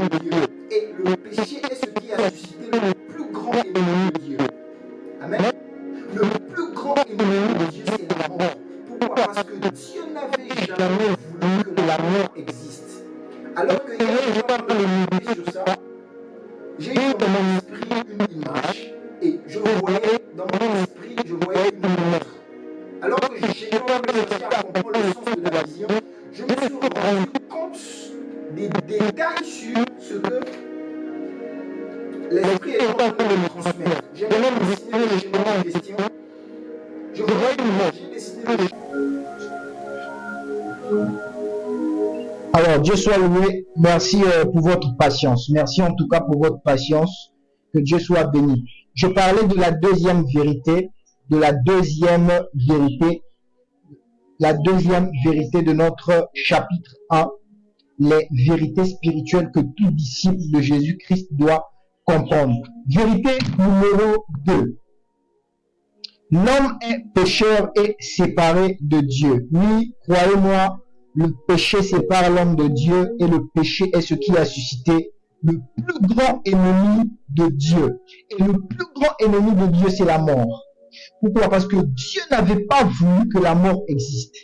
de Dieu. Et le péché est ce qui a suscité le plus grand ennemi de Dieu. Amen. Le plus grand ennemi de Dieu, c'est la mort. Pourquoi? Parce que Dieu n'avait jamais voulu que la mort existe. Alors que hier, je suis en train de méditer sur ça, j'ai eu dans mon esprit une image et je voyais dans mon esprit, je voyais une montre. Alors que j'étais en train de chercher à comprendre le sens de la vision, je me suis rendu compte des détails sur ce que l'esprit est en train de me transmettre. J'ai même dessiné le schéma en question. Je voyais une montre, j'ai dessiné le schéma. Alors, Dieu soit loué. Merci pour votre patience. Merci en tout cas pour votre patience. Que Dieu soit béni. Je parlais de la deuxième vérité, la deuxième vérité de notre chapitre 1, les vérités spirituelles que tout disciple de Jésus-Christ doit comprendre. Vérité numéro 2. L'homme est pécheur et séparé de Dieu. Oui, croyez-moi, le péché sépare l'homme de Dieu et le péché est ce qui a suscité le plus grand ennemi de Dieu. Et le plus grand ennemi de Dieu, c'est la mort. Pourquoi? Parce que Dieu n'avait pas voulu que la mort existe.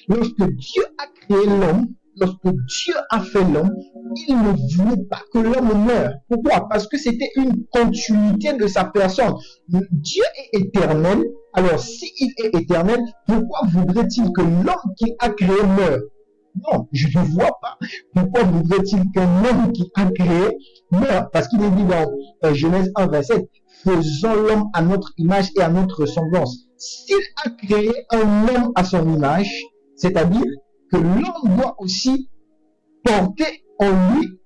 Lorsque Dieu a créé l'homme, lorsque Dieu a fait l'homme, il ne voulait pas que l'homme meure. Pourquoi? Parce que c'était une continuité de sa personne. Dieu est éternel. Alors, s'il est éternel, pourquoi voudrait-il que l'homme qui a créé meure? Non, je ne vois pas. Pourquoi voudrait-il qu'un homme qui a créé meure? Parce qu'il est dit dans Genèse 1, verset, faisons l'homme à notre image et à notre ressemblance. S'il a créé un homme à son image, c'est-à-dire que l'homme doit aussi porter en lui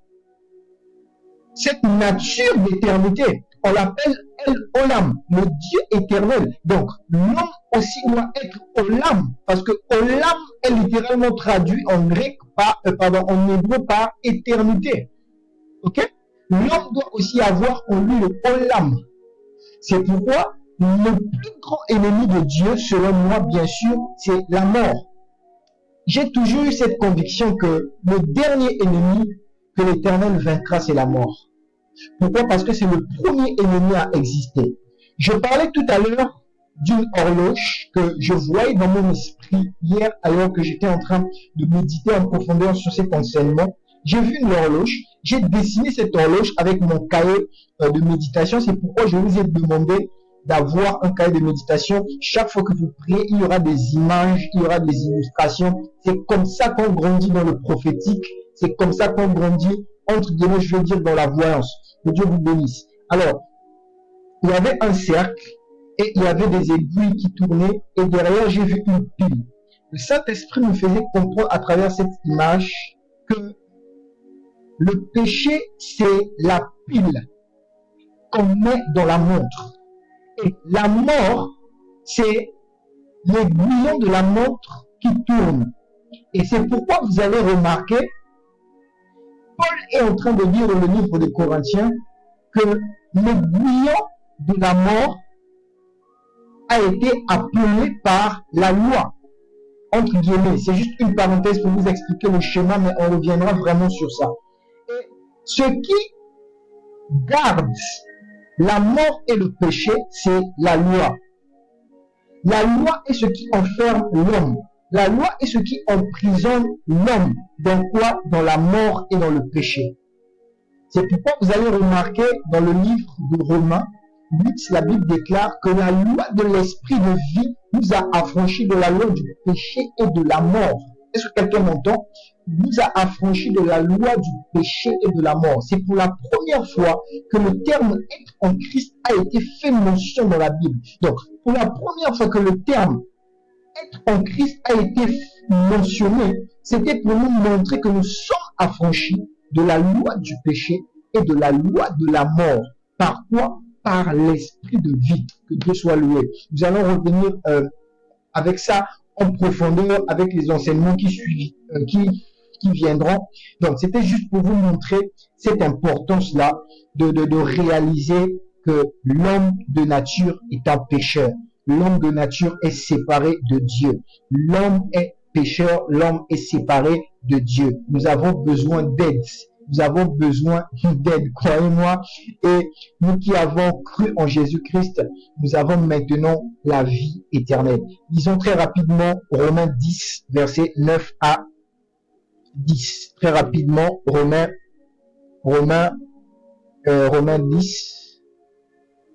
cette nature d'éternité. On l'appelle El-Olam, le Dieu éternel. Donc, l'homme aussi doit être Olam, parce que Olam est littéralement traduit en grec en hébreu par éternité. Ok? L'homme doit aussi avoir en lui le Olam. C'est pourquoi le plus grand ennemi de Dieu, selon moi, bien sûr, c'est la mort. J'ai toujours eu cette conviction que le dernier ennemi que l'Éternel vaincra, c'est la mort. Pourquoi? Parce que c'est le premier ennemi à exister. Je parlais tout à l'heure d'une horloge que je voyais dans mon esprit hier, alors que j'étais en train de méditer en profondeur sur cet enseignement. J'ai vu une horloge, j'ai dessiné cette horloge avec mon cahier de méditation. C'est pourquoi je vous ai demandé d'avoir un cahier de méditation. Chaque fois que vous priez, il y aura des images, il y aura des illustrations. C'est comme ça qu'on grandit dans le prophétique. C'est comme ça qu'on grandit, entre guillemets, je veux dire, dans la voyance. Que Dieu vous bénisse. Alors, il y avait un cercle et il y avait des aiguilles qui tournaient et derrière, j'ai vu une pile. Le Saint-Esprit me faisait comprendre à travers cette image que le péché, c'est la pile qu'on met dans la montre. Et la mort, c'est l'aiguillon de la montre qui tourne. Et c'est pourquoi vous allez remarquer, Paul est en train de dire dans le livre des Corinthiens que l'aiguillon de la mort a été appelé par la loi. Entre guillemets, c'est juste une parenthèse pour vous expliquer le schéma, mais on reviendra vraiment sur ça. Et ce qui garde la mort et le péché, c'est la loi. La loi est ce qui enferme l'homme. La loi est ce qui emprisonne l'homme. Dans quoi? Dans la mort et dans le péché. C'est pourquoi vous allez remarquer dans le livre de Romains 8, la Bible déclare que la loi de l'esprit de vie nous a affranchis de la loi du péché et de la mort. Est-ce que quelqu'un m'entend? Nous a affranchis de la loi du péché et de la mort. C'est pour la première fois que le terme être en Christ a été fait mention dans la Bible. Donc, pour la première fois que le terme être en Christ a été mentionné, c'était pour nous montrer que nous sommes affranchis de la loi du péché et de la loi de la mort. Par quoi? Par l'esprit de vie. Que Dieu soit loué. Nous allons revenir avec ça en profondeur avec les enseignements qui viendront. Donc, c'était juste pour vous montrer cette importance-là de réaliser que l'homme de nature est un pécheur. L'homme de nature est séparé de Dieu. L'homme est pécheur, l'homme est séparé de Dieu. Nous avons besoin d'aide. nous avons besoin d'aide, croyez-moi. Et nous qui avons cru en Jésus-Christ, nous avons maintenant la vie éternelle. Lisons très rapidement Romains 10, versets 9 à 10. Très rapidement, Romains 10.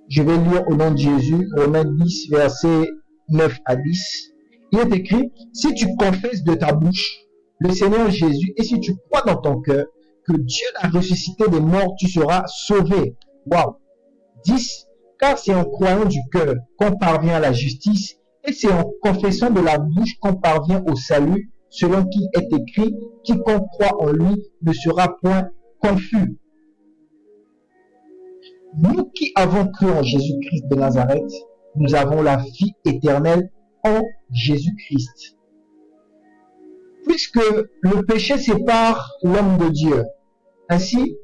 Je vais lire au nom de Jésus, Romains 10, versets 9 à 10. Il est écrit, si tu confesses de ta bouche le Seigneur Jésus et si tu crois dans ton cœur que Dieu l'a ressuscité des morts, tu seras sauvé. Wow. 10. Car c'est en croyant du cœur qu'on parvient à la justice et c'est en confessant de la bouche qu'on parvient au salut, selon qui est écrit, quiconque croit en lui ne sera point confus. Nous qui avons cru en Jésus-Christ de Nazareth, nous avons la vie éternelle en Jésus-Christ. Puisque le péché sépare l'homme de Dieu, ainsi,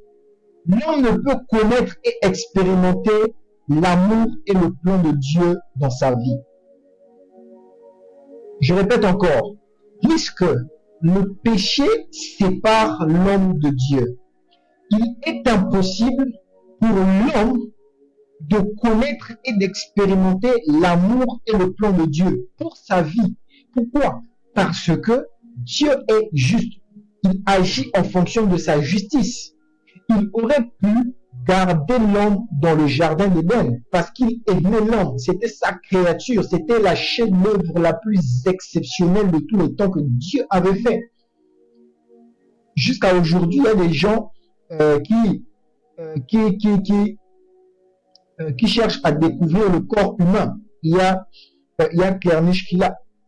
l'homme ne peut connaître et expérimenter l'amour et le plan de Dieu dans sa vie. Je répète encore, puisque le péché sépare l'homme de Dieu, il est impossible pour l'homme de connaître et d'expérimenter l'amour et le plan de Dieu pour sa vie. Pourquoi? Parce que Dieu est juste. Il agit en fonction de sa justice. Il aurait pu garder l'homme dans le jardin d'Éden parce qu'il aimait l'homme. C'était sa créature. C'était la chef-d'œuvre la plus exceptionnelle de tous les temps que Dieu avait fait. Jusqu'à aujourd'hui, il y a des gens qui cherchent à découvrir le corps humain. Il y a Clernich qui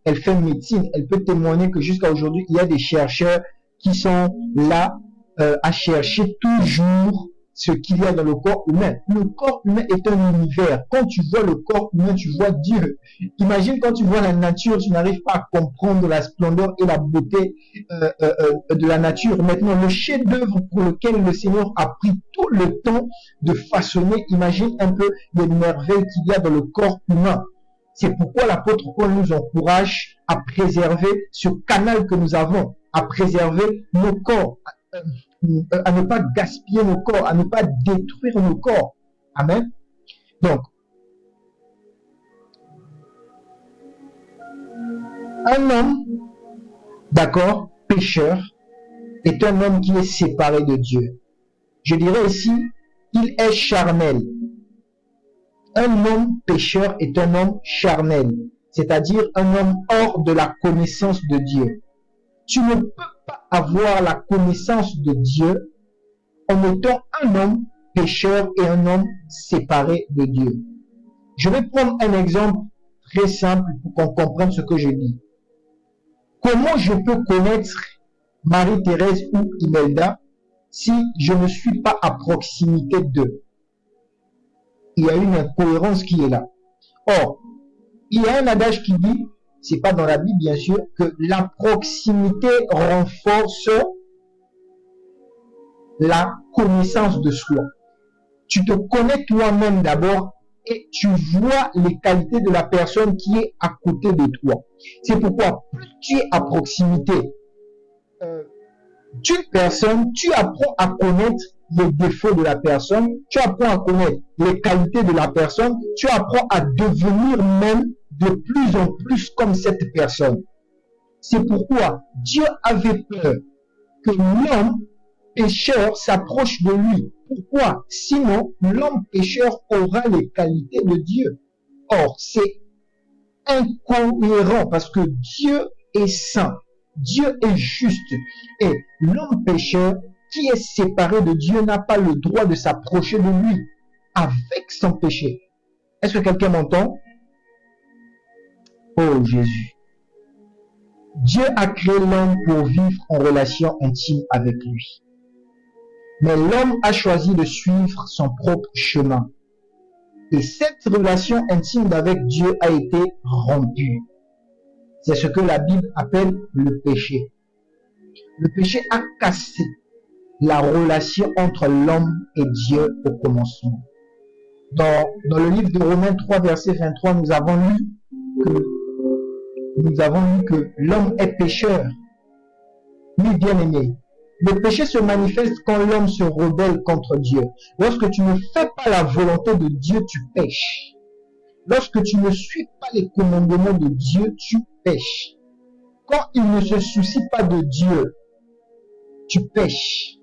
elle fait médecine, elle peut témoigner que jusqu'à aujourd'hui, il y a des chercheurs qui sont là à chercher toujours ce qu'il y a dans le corps humain. Le corps humain est un univers. Quand tu vois le corps humain, tu vois Dieu. Imagine quand tu vois la nature, tu n'arrives pas à comprendre la splendeur et la beauté de la nature. Maintenant, le chef-d'œuvre pour lequel le Seigneur a pris tout le temps de façonner, imagine un peu les merveilles qu'il y a dans le corps humain. C'est pourquoi l'apôtre Paul nous encourage à préserver ce canal que nous avons, à préserver nos corps, à ne pas gaspiller nos corps, à ne pas détruire nos corps. Amen. Donc, un homme, d'accord, pécheur, est un homme qui est séparé de Dieu. Je dirais ici, il est charnel. Un homme pécheur est un homme charnel, c'est-à-dire un homme hors de la connaissance de Dieu. Tu ne peux pas avoir la connaissance de Dieu en étant un homme pécheur et un homme séparé de Dieu. Je vais prendre un exemple très simple pour qu'on comprenne ce que je dis. Comment je peux connaître Marie-Thérèse ou Imelda si je ne suis pas à proximité d'eux? Il y a une incohérence qui est là. Or, il y a un adage qui dit, c'est pas dans la Bible bien sûr, que la proximité renforce la connaissance de soi. Tu te connais toi-même d'abord et tu vois les qualités de la personne qui est à côté de toi. C'est pourquoi plus tu es à proximité d'une personne, tu apprends à connaître les défauts de la personne, tu apprends à connaître les qualités de la personne, tu apprends à devenir même de plus en plus comme cette personne. C'est pourquoi Dieu avait peur que l'homme pécheur s'approche de lui. Pourquoi? Sinon, l'homme pécheur aura les qualités de Dieu. Or, c'est incohérent parce que Dieu est saint, Dieu est juste et l'homme pécheur qui est séparé de Dieu n'a pas le droit de s'approcher de lui avec son péché. Est-ce que quelqu'un m'entend? Oh Jésus. Dieu a créé l'homme pour vivre en relation intime avec lui. Mais l'homme a choisi de suivre son propre chemin. Et cette relation intime avec Dieu a été rompue. C'est ce que la Bible appelle le péché. Le péché a cassé la relation entre l'homme et Dieu au commencement. Dans le livre de Romains 3, verset 23, nous avons lu que l'homme est pécheur. Oui, bien-aimé, Le péché se manifeste quand l'homme se rebelle contre Dieu. Lorsque tu ne fais pas la volonté de Dieu, tu pêches. Lorsque tu ne suis pas les commandements de Dieu, tu pêches. Quand il ne se soucie pas de Dieu, tu pêches.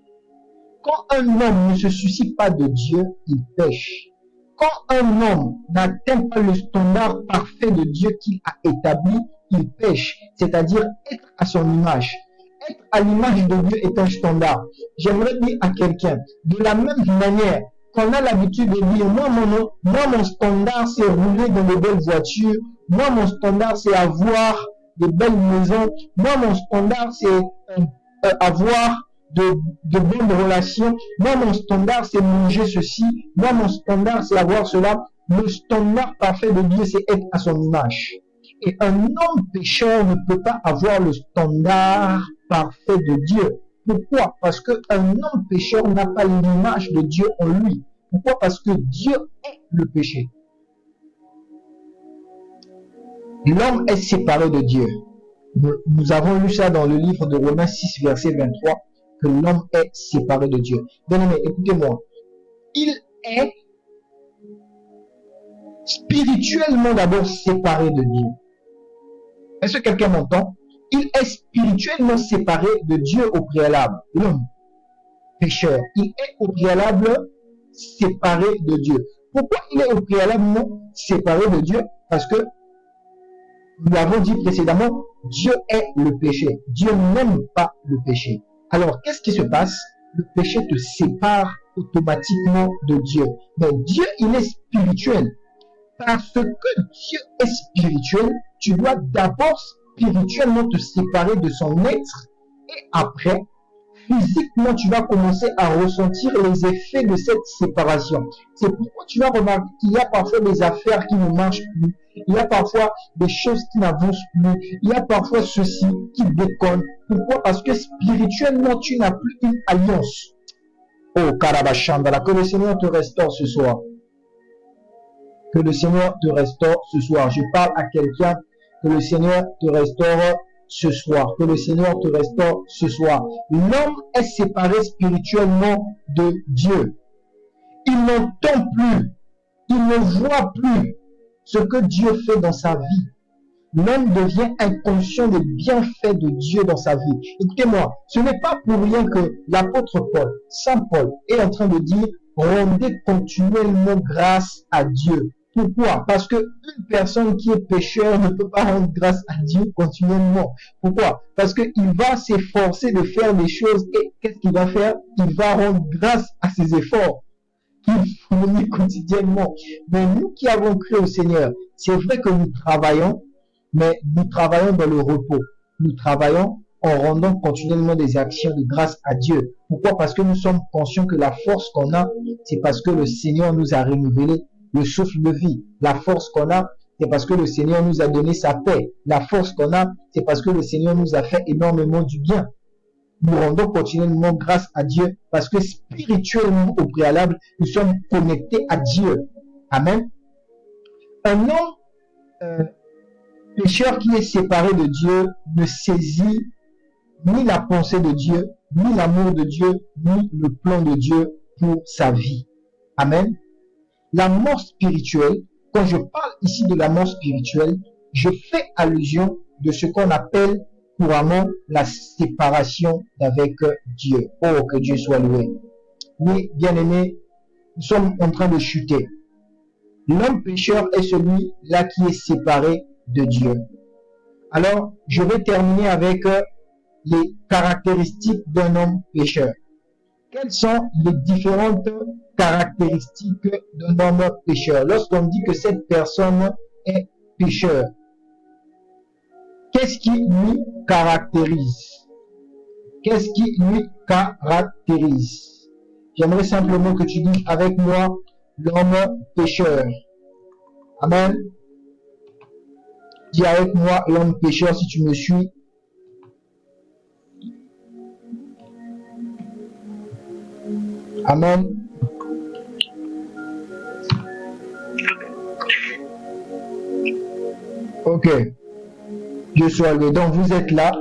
Quand un homme ne se soucie pas de Dieu, il pêche. Quand un homme n'atteint pas le standard parfait de Dieu qu'il a établi, il pêche, c'est-à-dire être à son image. Être à l'image de Dieu est un standard. J'aimerais dire à quelqu'un, de la même manière qu'on a l'habitude de dire, moi mon standard c'est rouler dans de belles voitures, moi mon standard c'est avoir de belles maisons, moi mon standard c'est avoir de bonnes relations, moi mon standard c'est manger ceci, moi mon standard c'est avoir cela. Le standard parfait de Dieu c'est être à son image. Et un homme pécheur ne peut pas avoir le standard parfait de Dieu. Pourquoi? Parce qu'un homme pécheur n'a pas l'image de Dieu en lui. Pourquoi? Parce que Dieu est le péché. L'homme est séparé de Dieu. Nous avons lu ça dans le livre de Romains 6, verset 23, que l'homme est séparé de Dieu. Bien aimé, écoutez-moi. Il est spirituellement d'abord séparé de Dieu. Est-ce que quelqu'un m'entend? Il est spirituellement séparé de Dieu au préalable. L'homme pécheur, il est au préalable séparé de Dieu. Pourquoi il est au préalable séparé de Dieu? Parce que nous l'avons dit précédemment, Dieu est le péché. Dieu n'aime pas le péché. Alors, qu'est-ce qui se passe? Le péché te sépare automatiquement de Dieu. Mais Dieu, il est spirituel. Parce que Dieu est spirituel, tu dois d'abord spirituellement te séparer de son être et après, physiquement, tu vas commencer à ressentir les effets de cette séparation. C'est pourquoi tu vas remarquer qu'il y a parfois des affaires qui ne marchent plus, il y a parfois des choses qui n'avancent plus, il y a parfois ceci qui déconne. Pourquoi? Parce que spirituellement, tu n'as plus une alliance. Oh, Karabashandala, que le Seigneur te restaure ce soir. Que le Seigneur te restaure ce soir. Je parle à quelqu'un, que le Seigneur te restaure ce soir. Que le Seigneur te restaure ce soir. L'homme est séparé spirituellement de Dieu. Il n'entend plus, il ne voit plus ce que Dieu fait dans sa vie. L'homme devient inconscient des bienfaits de Dieu dans sa vie. Écoutez-moi, ce n'est pas pour rien que l'apôtre Paul, Saint Paul, est en train de dire « Rendez continuellement grâce à Dieu ». Pourquoi? Parce qu'une personne qui est pécheur ne peut pas rendre grâce à Dieu continuellement. Pourquoi? Parce qu'il va s'efforcer de faire des choses et qu'est-ce qu'il va faire? Il va rendre grâce à ses efforts qu'il fournit quotidiennement. Mais nous qui avons cru au Seigneur, c'est vrai que nous travaillons, mais nous travaillons dans le repos. Nous travaillons en rendant continuellement des actions de grâce à Dieu. Pourquoi? Parce que nous sommes conscients que la force qu'on a, c'est parce que le Seigneur nous a renouvelé le souffle de vie. La force qu'on a, c'est parce que le Seigneur nous a donné sa paix. La force qu'on a, c'est parce que le Seigneur nous a fait énormément du bien. Nous rendons continuellement grâce à Dieu parce que spirituellement au préalable, nous sommes connectés à Dieu. Amen. Un homme pécheur qui est séparé de Dieu ne saisit ni la pensée de Dieu, ni l'amour de Dieu, ni le plan de Dieu pour sa vie. Amen. La mort spirituelle, quand je parle ici de la mort spirituelle, je fais allusion de ce qu'on appelle couramment la séparation d'avec Dieu. Oh, que Dieu soit loué. Oui, bien-aimés, nous sommes en train de chuter. L'homme pécheur est celui-là qui est séparé de Dieu. Alors, je vais terminer avec les caractéristiques d'un homme pécheur. Quelles sont les différentes caractéristiques d'un homme pécheur? Lorsqu'on dit que cette personne est pécheur, qu'est-ce qui lui caractérise? Qu'est-ce qui lui caractérise? J'aimerais simplement que tu dises avec moi l'homme pécheur. Amen. Dis avec moi l'homme pécheur si tu me suis. Amen. Ok. Dieu soit loué. Donc vous êtes là.